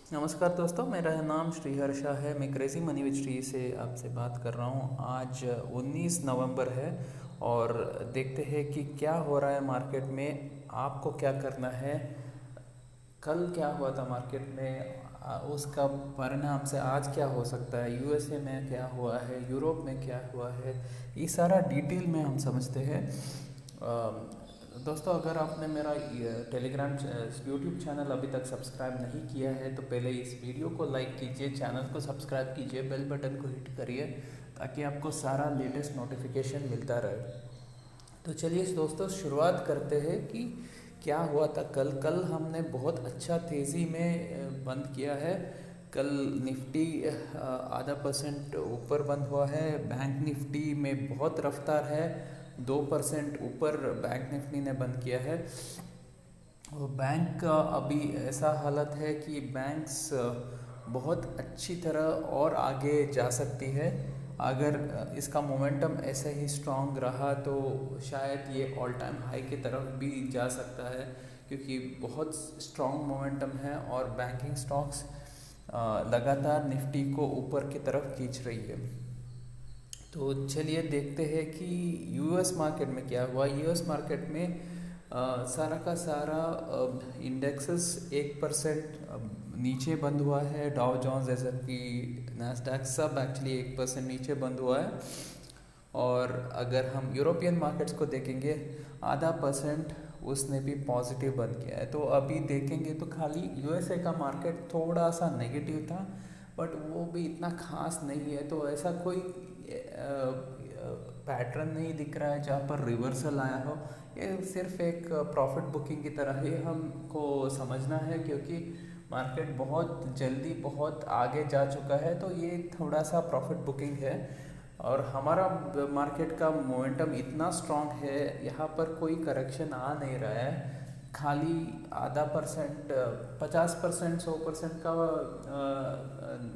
नमस्कार दोस्तों, मेरा नाम श्रीहर्षा है। मैं क्रेज़ी मनी विद श्री से आपसे बात कर रहा हूँ। आज 19 नवंबर है और देखते हैं कि क्या हो रहा है मार्केट में। आपको क्या करना है। कल क्या हुआ था मार्केट में, उसका परिणाम से आज क्या हो सकता है। यूएसए में क्या हुआ है, यूरोप में क्या हुआ है, ये सारा डिटेल में हम समझते हैं। दोस्तों, अगर आपने मेरा टेलीग्राम यूट्यूब चैनल अभी तक सब्सक्राइब नहीं किया है तो पहले इस वीडियो को लाइक कीजिए, चैनल को सब्सक्राइब कीजिए, बेल बटन को हिट करिए ताकि आपको सारा लेटेस्ट नोटिफिकेशन मिलता रहे। तो चलिए दोस्तों, शुरुआत करते हैं कि क्या हुआ था कल। कल हमने बहुत अच्छा तेज़ी में बंद किया है। कल निफ्टी आधा परसेंट ऊपर बंद हुआ है। बैंक निफ्टी में बहुत रफ्तार है, 2% ऊपर बैंक निफ्टी ने बंद किया है। और बैंक का अभी ऐसा हालत है कि बैंक्स बहुत अच्छी तरह और आगे जा सकती है। अगर इसका मोमेंटम ऐसे ही स्ट्रॉन्ग रहा तो शायद ये ऑल टाइम हाई की तरफ भी जा सकता है, क्योंकि बहुत स्ट्रॉन्ग मोमेंटम है और बैंकिंग स्टॉक्स लगातार निफ्टी को ऊपर की तरफ खींच रही है। तो चलिए देखते हैं कि यूएस मार्केट में क्या हुआ। यूएस मार्केट में सारा का सारा इंडेक्सेस 1% नीचे बंद हुआ है। डाउ जोन्स, जैसे कि नैस्डैक, सब एक्चुअली 1% नीचे बंद हुआ है। और अगर हम यूरोपियन मार्केट्स को देखेंगे, आधा परसेंट उसने भी पॉजिटिव बंद किया है। तो अभी देखेंगे तो खाली यूएसए का मार्केट थोड़ा सा नेगेटिव था, बट वो भी इतना खास नहीं है। तो ऐसा कोई पैटर्न नहीं दिख रहा है जहाँ पर रिवर्सल आया हो। ये सिर्फ एक प्रॉफिट बुकिंग की तरह ही हमको समझना है, क्योंकि मार्केट बहुत जल्दी बहुत आगे जा चुका है। तो ये थोड़ा सा प्रॉफिट बुकिंग है और हमारा मार्केट का मोमेंटम इतना स्ट्रांग है, यहाँ पर कोई करेक्शन आ नहीं रहा है। खाली आधा परसेंट, 50%, 100% का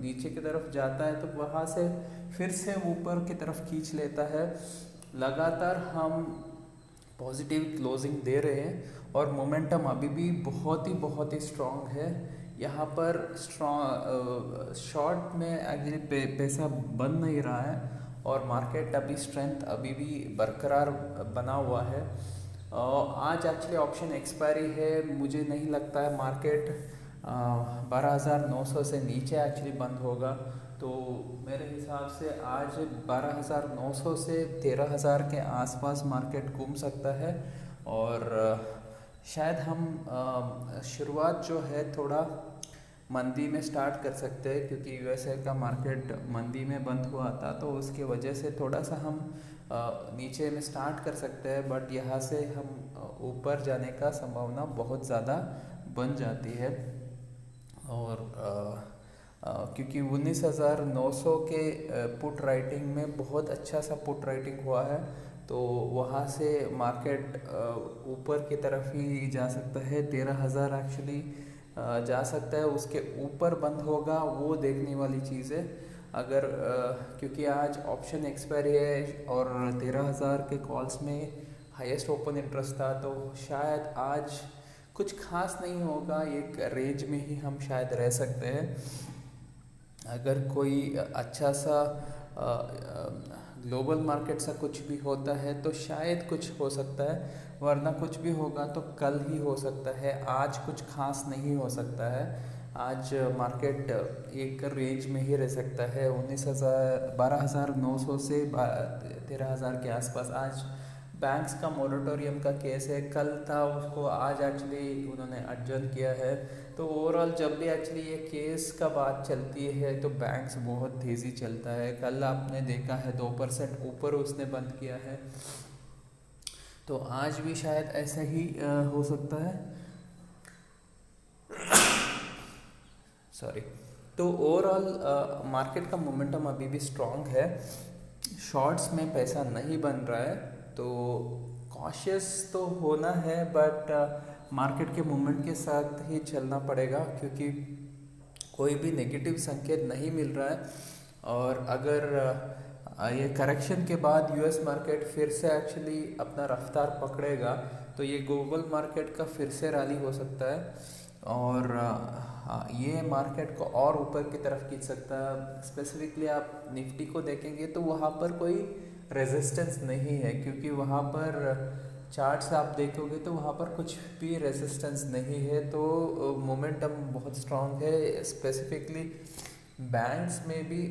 नीचे की तरफ जाता है तो वहाँ से फिर से ऊपर की तरफ खींच लेता है। लगातार हम पॉजिटिव क्लोजिंग दे रहे हैं और मोमेंटम अभी भी बहुत ही स्ट्रॉन्ग है। यहाँ पर स्ट्रॉन्ग शॉर्ट में एक्चुअली पैसा बन नहीं रहा है और मार्केट अभी स्ट्रेंथ अभी भी बरकरार बना हुआ है। आज एक्चुअली ऑप्शन एक्सपायरी है। मुझे नहीं लगता है मार्केट 12,900 से नीचे एक्चुअली बंद होगा। तो मेरे हिसाब से आज 12,900 से 13,000 के आसपास मार्केट घूम सकता है। और शायद हम शुरुआत जो है थोड़ा मंदी में स्टार्ट कर सकते हैं, क्योंकि यूएसए का मार्केट मंदी में बंद हुआ था तो उसकी वजह से थोड़ा सा हम नीचे में स्टार्ट कर सकते हैं। बट यहाँ से हम ऊपर जाने का संभावना बहुत ज़्यादा बन जाती है। और क्योंकि 19,900 के पुट राइटिंग में बहुत अच्छा सा पुट राइटिंग हुआ है, तो वहाँ से मार्केट ऊपर की तरफ ही जा सकता है। 13,000 एक्चुअली जा सकता है। उसके ऊपर बंद होगा वो देखने वाली चीज़ है। अगर क्योंकि आज ऑप्शन एक्सपायरी है और 13,000 के कॉल्स में हाईएस्ट ओपन इंटरेस्ट था, तो शायद आज कुछ खास नहीं होगा। एक रेंज में ही हम शायद रह सकते हैं। अगर कोई अच्छा सा ग्लोबल मार्केट सा कुछ भी होता है तो शायद कुछ हो सकता है, वरना कुछ भी होगा तो कल ही हो सकता है। आज कुछ खास नहीं हो सकता है। आज मार्केट एक रेंज में ही रह सकता है, 12,900 से 13,000 के आसपास। आज बैंक्स का मोरेटोरियम का केस है, कल था, उसको आज एक्चुअली उन्होंने एडजर्न किया है। तो ओवरऑल जब भी एक्चुअली ये केस का बात चलती है तो बैंक्स बहुत तेज़ी चलता है। कल आपने देखा है 2% ऊपर उसने बंद किया है, तो आज भी शायद ऐसा ही हो सकता है। सॉरी। तो ओवरऑल मार्केट का मोमेंटम अभी भी स्ट्रॉन्ग है। शॉर्ट्स में पैसा नहीं बन रहा है, तो कॉशियस तो होना है, बट मार्केट के मूवमेंट के साथ ही चलना पड़ेगा, क्योंकि कोई भी नेगेटिव संकेत नहीं मिल रहा है। और अगर ये करेक्शन के बाद यूएस मार्केट फिर से एक्चुअली अपना रफ्तार पकड़ेगा तो ये ग्लोबल मार्केट का फिर से रैली हो सकता है। और हाँ, ये मार्केट को और ऊपर की तरफ खींच सकता है। स्पेसिफिकली आप निफ्टी को देखेंगे तो वहाँ पर कोई रेजिस्टेंस नहीं है, क्योंकि वहाँ पर चार्ट्स आप देखोगे तो वहाँ पर कुछ भी रेजिस्टेंस नहीं है। तो मोमेंटम बहुत स्ट्रांग है। स्पेसिफिकली बैंक्स में भी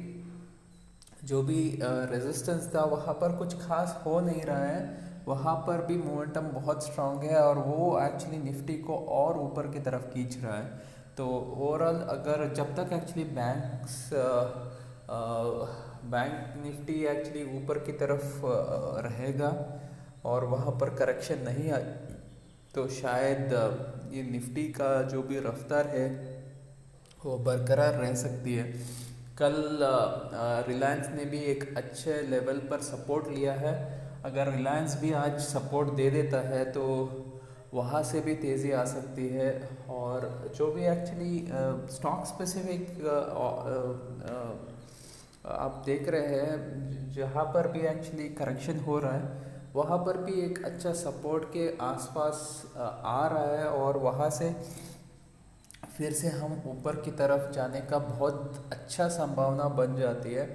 जो भी रेजिस्टेंस था वहाँ पर कुछ खास हो नहीं रहा है, वहाँ पर भी मोमेंटम बहुत स्ट्रांग है और वो एक्चुअली निफ्टी को और ऊपर की तरफ खींच रहा है। तो ओवरऑल अगर जब तक एक्चुअली बैंक निफ्टी एक्चुअली ऊपर की तरफ रहेगा और वहाँ पर करेक्शन नहीं आए तो शायद ये निफ्टी का जो भी रफ्तार है वो बरकरार रह सकती है। कल रिलायंस ने भी एक अच्छे लेवल पर सपोर्ट लिया है। अगर रिलायंस भी आज सपोर्ट दे देता है तो वहाँ से भी तेज़ी आ सकती है। और जो भी एक्चुअली स्टॉक स्पेसिफिक आप देख रहे हैं जहाँ पर भी एक्चुअली करेक्शन हो रहा है वहाँ पर भी एक अच्छा सपोर्ट के आसपास आ रहा है और वहाँ से फिर से हम ऊपर की तरफ जाने का बहुत अच्छा संभावना बन जाती है।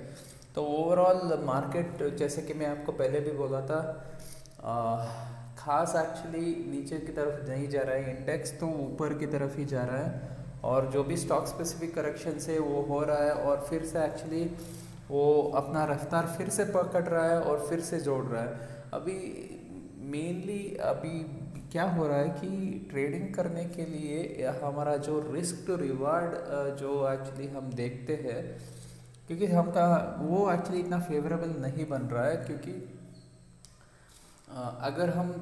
तो ओवरऑल मार्केट जैसे कि मैं आपको पहले भी बोला था खास एक्चुअली नीचे की तरफ नहीं जा रहा है, इंडेक्स तो ऊपर की तरफ ही जा रहा है। और जो भी स्टॉक स्पेसिफिक करेक्शन से वो हो रहा है और फिर से एक्चुअली वो अपना रफ्तार फिर से पकड़ रहा है और फिर से जोड़ रहा है। अभी मेनली अभी क्या हो रहा है कि ट्रेडिंग करने के लिए हमारा जो रिस्क टू रिवार्ड जो एक्चुअली हम देखते हैं, क्योंकि हमका वो एक्चुअली इतना फेवरेबल नहीं बन रहा है। क्योंकि अगर हम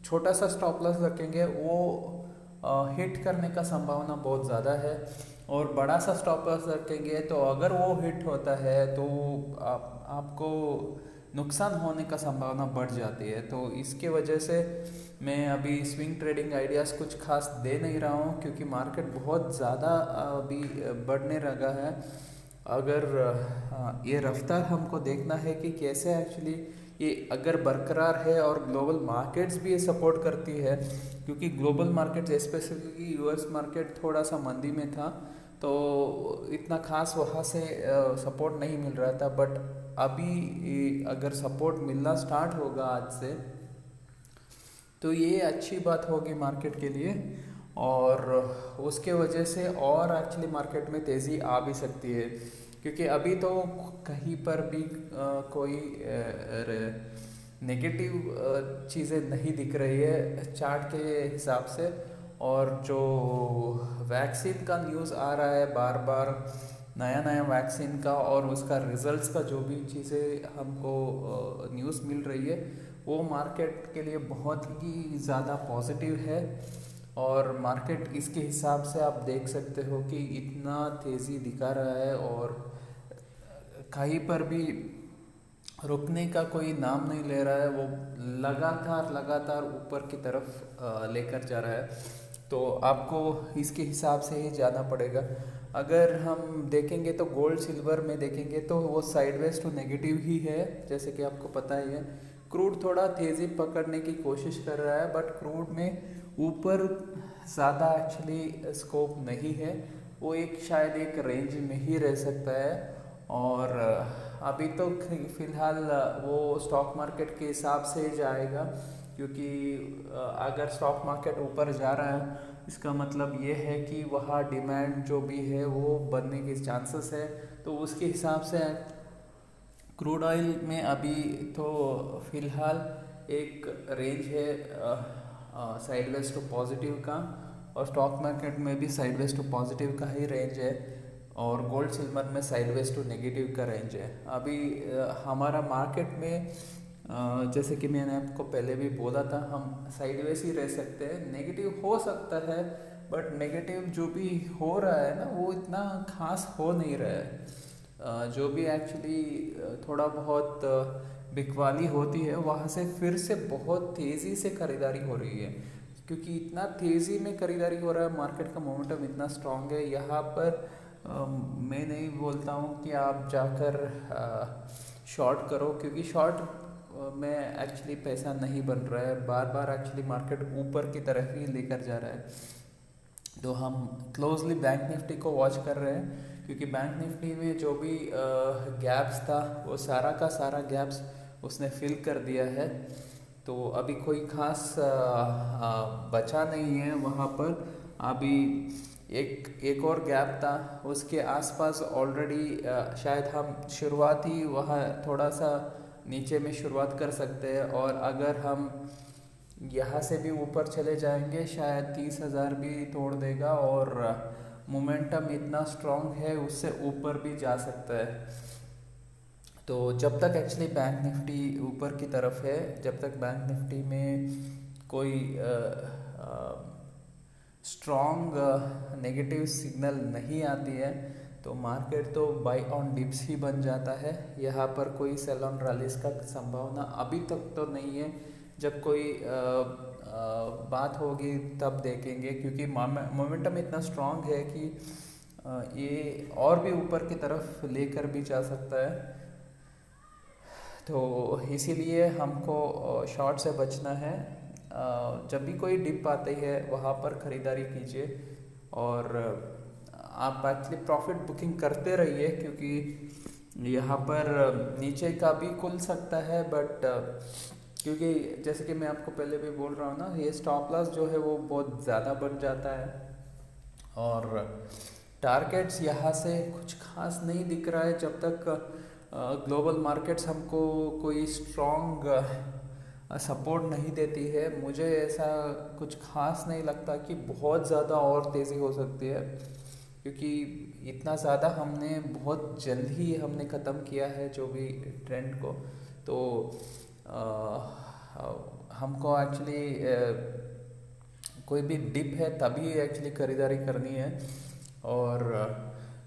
छोटा सा स्टॉप लॉस रखेंगे वो हिट करने का संभावना बहुत ज़्यादा है, और बड़ा सा स्टॉप लॉस रखेंगे तो अगर वो हिट होता है तो आपको नुकसान होने का संभावना बढ़ जाती है। तो इसके वजह से मैं अभी स्विंग ट्रेडिंग आइडियाज़ कुछ खास दे नहीं रहा हूँ, क्योंकि मार्केट बहुत ज़्यादा अभी बढ़ने लगा है। अगर ये रफ्तार हमको देखना है कि कैसे एक्चुअली ये अगर बरकरार है और ग्लोबल मार्केट्स भी ये सपोर्ट करती है, क्योंकि global markets specifically US market थोड़ा सा मंदी में था तो इतना खास वहाँ से सपोर्ट नहीं मिल रहा था। बट अभी अगर सपोर्ट मिलना स्टार्ट होगा आज से तो ये अच्छी बात होगी मार्केट के लिए, और उसके वजह से और एक्चुअली मार्केट में तेज़ी आ भी सकती है। क्योंकि अभी तो कहीं पर भी कोई नेगेटिव चीज़ें नहीं दिख रही है चार्ट के हिसाब से। और जो वैक्सीन का न्यूज़ आ रहा है बार बार, नया नया वैक्सीन का और उसका रिजल्ट्स का जो भी चीज़ें हमको न्यूज़ मिल रही है वो मार्केट के लिए बहुत ही ज़्यादा पॉजिटिव है। और मार्केट इसके हिसाब से आप देख सकते हो कि इतना तेज़ी दिखा रहा है और कहीं पर भी रुकने का कोई नाम नहीं ले रहा है, वो लगातार ऊपर की तरफ लेकर जा रहा है। तो आपको इसके हिसाब से ही जाना पड़ेगा। अगर हम देखेंगे तो गोल्ड सिल्वर में देखेंगे तो वो साइडवेज टू नेगेटिव ही है, जैसे कि आपको पता ही है। क्रूड थोड़ा तेज़ी पकड़ने की कोशिश कर रहा है, बट क्रूड में ऊपर ज़्यादा एक्चुअली स्कोप नहीं है, वो एक शायद एक रेंज में ही रह सकता है। और अभी तो फ़िलहाल वो स्टॉक मार्केट के हिसाब से जाएगा, क्योंकि अगर स्टॉक मार्केट ऊपर जा रहा है इसका मतलब ये है कि वहाँ डिमांड जो भी है वो बढ़ने के चांसेस है। तो उसके हिसाब से क्रूड ऑयल में अभी तो फ़िलहाल एक रेंज है साइडवेज टू पॉजिटिव का, और स्टॉक मार्केट में भी साइडवेज टू पॉजिटिव का ही रेंज है, और गोल्ड सिल्वर में साइडवेज टू नेगेटिव का रेंज है। अभी हमारा मार्केट में जैसे कि मैंने आपको पहले भी बोला था, हम साइडवेज ही रह सकते हैं, नेगेटिव हो सकता है, बट नेगेटिव जो भी हो रहा है ना वो इतना खास हो नहीं रहा है। जो भी एक्चुअली थोड़ा बहुत बिकवाली होती है वहाँ से फिर से बहुत तेज़ी से खरीदारी हो रही है, क्योंकि इतना तेज़ी में खरीदारी हो रहा है, मार्केट का मोमेंटम इतना स्ट्रांग है। यहाँ पर मैं नहीं बोलता हूँ कि आप जाकर शॉर्ट करो, क्योंकि शॉर्ट में एक्चुअली पैसा नहीं बन रहा है, बार बार एक्चुअली मार्केट ऊपर की तरफ ही लेकर जा रहा है। तो हम क्लोजली बैंक निफ्टी को वॉच कर रहे हैं, क्योंकि बैंक निफ्टी में जो भी गैप्स था वो सारा का सारा गैप्स उसने फिल कर दिया है। तो अभी कोई खास बचा नहीं है वहाँ पर। अभी एक और गैप था, उसके आसपास ऑलरेडी शायद हम शुरुआती वहाँ थोड़ा सा नीचे में शुरुआत कर सकते हैं, और अगर हम यहाँ से भी ऊपर चले जाएंगे शायद 30,000 भी तोड़ देगा, और मोमेंटम इतना स्ट्रॉन्ग है उससे ऊपर भी जा सकता है। तो जब तक एक्चुअली बैंक निफ्टी ऊपर की तरफ है, जब तक बैंक निफ्टी में कोई स्ट्रॉन्ग नेगेटिव सिग्नल नहीं आती है तो मार्केट तो बाई ऑन डिप्स ही बन जाता है। यहाँ पर कोई सेल ऑन रैलीज का संभावना अभी तक तो नहीं है। जब कोई बात होगी तब देखेंगे, क्योंकि मोमेंटम इतना स्ट्रॉन्ग है कि ये और भी ऊपर की तरफ लेकर भी जा सकता है। तो इसीलिए हमको शॉर्ट से बचना है। जब भी कोई डिप आती है वहाँ पर ख़रीदारी कीजिए, और आप एक्चुअली प्रॉफिट बुकिंग करते रहिए, क्योंकि यहाँ पर नीचे का भी खुल सकता है। बट क्योंकि जैसे कि मैं आपको पहले भी बोल रहा हूँ ना, ये स्टॉप लॉस जो है वो बहुत ज़्यादा बन जाता है, और टारगेट्स यहाँ से कुछ खास नहीं दिख रहा है जब तक ग्लोबल मार्केट्स हमको कोई स्ट्रॉन्ग सपोर्ट नहीं देती है। मुझे ऐसा कुछ खास नहीं लगता कि बहुत ज़्यादा और तेज़ी हो सकती है, क्योंकि इतना ज़्यादा हमने बहुत जल्द ही हमने ख़त्म किया है जो भी ट्रेंड को। तो हमको एक्चुअली कोई भी डिप है तभी एक्चुअली ख़रीदारी करनी है, और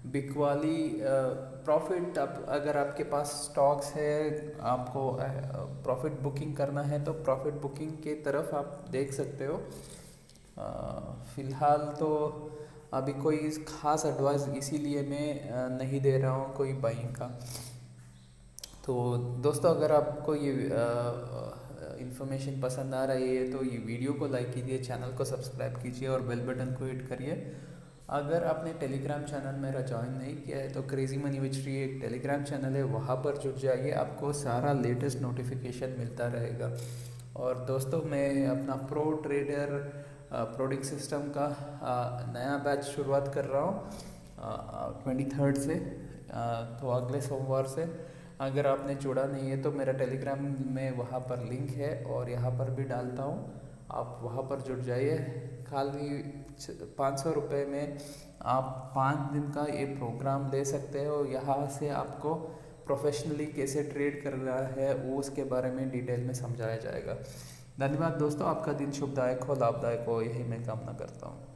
बिग वाली प्रॉफिट अगर आपके पास स्टॉक्स है, आपको प्रॉफिट बुकिंग करना है तो प्रॉफिट बुकिंग के तरफ आप देख सकते हो। फ़िलहाल तो अभी कोई ख़ास एडवाइस इसीलिए मैं नहीं दे रहा हूँ कोई बाइंग का। तो दोस्तों, अगर आपको ये इन्फॉर्मेशन पसंद आ रही है तो ये वीडियो को लाइक कीजिए, चैनल को सब्सक्राइब कीजिए और बेल बटन को हिट करिए। अगर आपने टेलीग्राम चैनल मेरा ज्वाइन नहीं किया है तो क्रेजी मनी विच फ्री एक टेलीग्राम चैनल है, वहाँ पर जुड़ जाइए, आपको सारा लेटेस्ट नोटिफिकेशन मिलता रहेगा। और दोस्तों, मैं अपना प्रो ट्रेडर प्रोडिक्ट सिस्टम का नया बैच शुरुआत कर रहा हूँ 23rd से, तो अगले सोमवार से। अगर आपने जुड़ा नहीं है तो मेरा टेलीग्राम में वहाँ पर लिंक है और यहाँ पर भी डालता हूँ, आप वहाँ पर जुड़ जाइए। खाली 500 रुपये में आप 5 दिन का ये प्रोग्राम ले सकते हो। यहाँ से आपको प्रोफेशनली कैसे ट्रेड करना है वो उसके बारे में डिटेल में समझाया जाएगा। धन्यवाद दोस्तों, आपका दिन शुभदायक हो, लाभदायक हो, यही मैं कामना करता हूँ।